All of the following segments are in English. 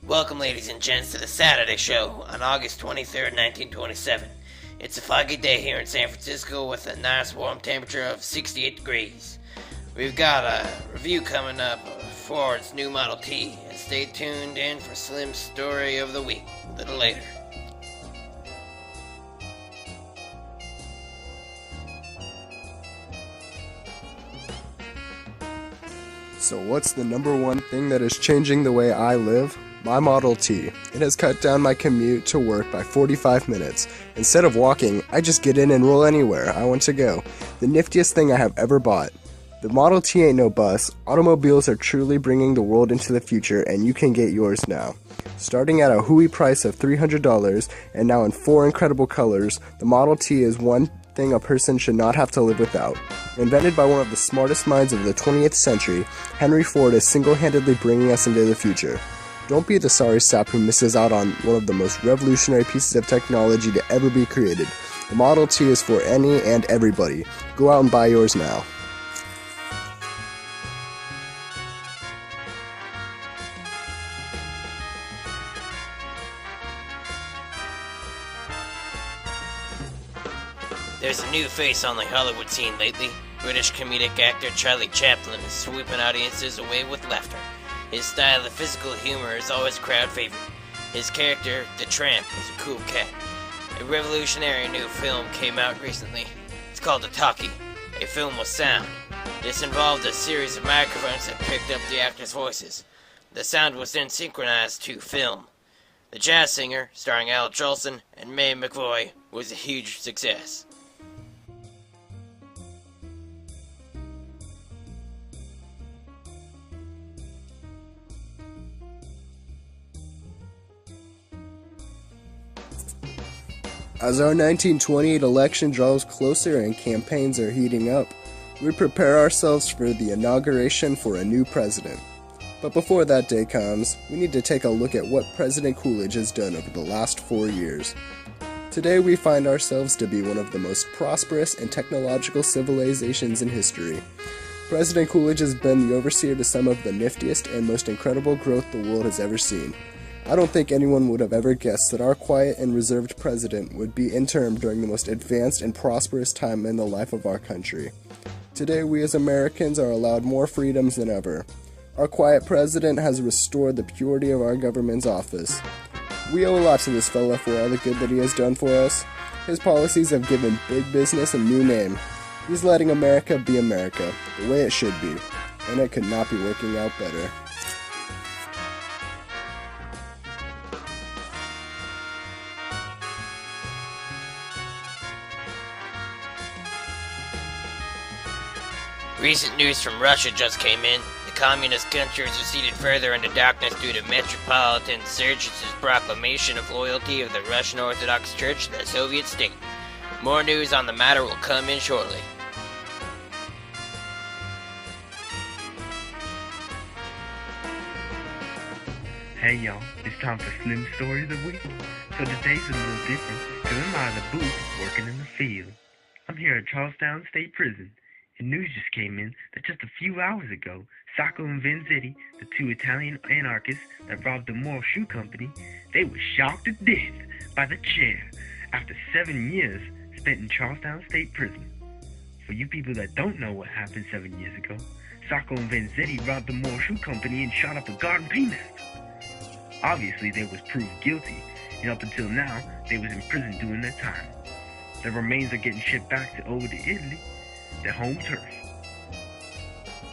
Welcome, ladies and gents, to the Saturday Show on August 23rd, 1927. It's a foggy day here in San Francisco with a nice warm temperature of 68 degrees. We've got a review coming up of Ford's new Model T, and stay tuned in for Slim's Story of the Week a little later. So what's the number one thing that is changing the way I live? My Model T. It has cut down my commute to work by 45 minutes. Instead of walking, I just get in and roll anywhere I want to go. The niftiest thing I have ever bought. The Model T ain't no bus. Automobiles are truly bringing the world into the future, and you can get yours now. Starting at a hooey price of $300 and now in 4 incredible colors, the Model T is one thing a person should not have to live without. Invented by one of the smartest minds of the 20th century, Henry Ford is single-handedly bringing us into the future. Don't be the sorry sap who misses out on one of the most revolutionary pieces of technology to ever be created. The Model T is for any and everybody. Go out and buy yours now. There's a new face on the Hollywood scene lately. British comedic actor Charlie Chaplin is sweeping audiences away with laughter. His style of physical humor is always crowd favorite. His character, the Tramp, is a cool cat. A revolutionary new film came out recently. It's called The Talkie, a film with sound. This involved a series of microphones that picked up the actors' voices. The sound was then synchronized to film. The Jazz Singer, starring Al Jolson and Mae McVoy, was a huge success. As our 1928 election draws closer and campaigns are heating up, we prepare ourselves for the inauguration for a new president. But before that day comes, we need to take a look at what President Coolidge has done over the last 4 years. Today we find ourselves to be one of the most prosperous and technological civilizations in history. President Coolidge has been the overseer to some of the niftiest and most incredible growth the world has ever seen. I don't think anyone would have ever guessed that our quiet and reserved president would be interim during the most advanced and prosperous time in the life of our country. Today, we as Americans are allowed more freedoms than ever. Our quiet president has restored the purity of our government's office. We owe a lot to this fella for all the good that he has done for us. His policies have given big business a new name. He's letting America be America, the way it should be, and it could not be working out better. Recent news from Russia just came in. The communist country has receded further into darkness due to Metropolitan Sergius's proclamation of loyalty of the Russian Orthodox Church to the Soviet state. More news on the matter will come in shortly. Hey y'all, it's time for Slim Story of the Week. So today's a little different because I'm out of the booth working in the field. I'm here at Charlestown State Prison. And news just came in that just a few hours ago, Sacco and Vanzetti, the 2 Italian anarchists that robbed the Moral Shoe Company, they were shocked to death by the chair after 7 years spent in Charlestown State Prison. For you people that don't know what happened 7 years ago, Sacco and Vanzetti robbed the Moral Shoe Company and shot up a garden peanut. Obviously, they was proved guilty, and up until now, they was in prison doing their time. Their remains are getting shipped back over to Italy, their home turf.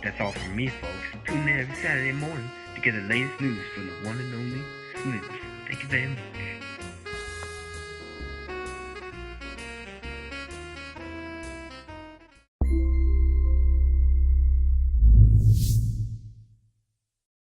That's all from me, folks. Tune in every Saturday morning to get the latest news from the one and only Slims. Thank you very much.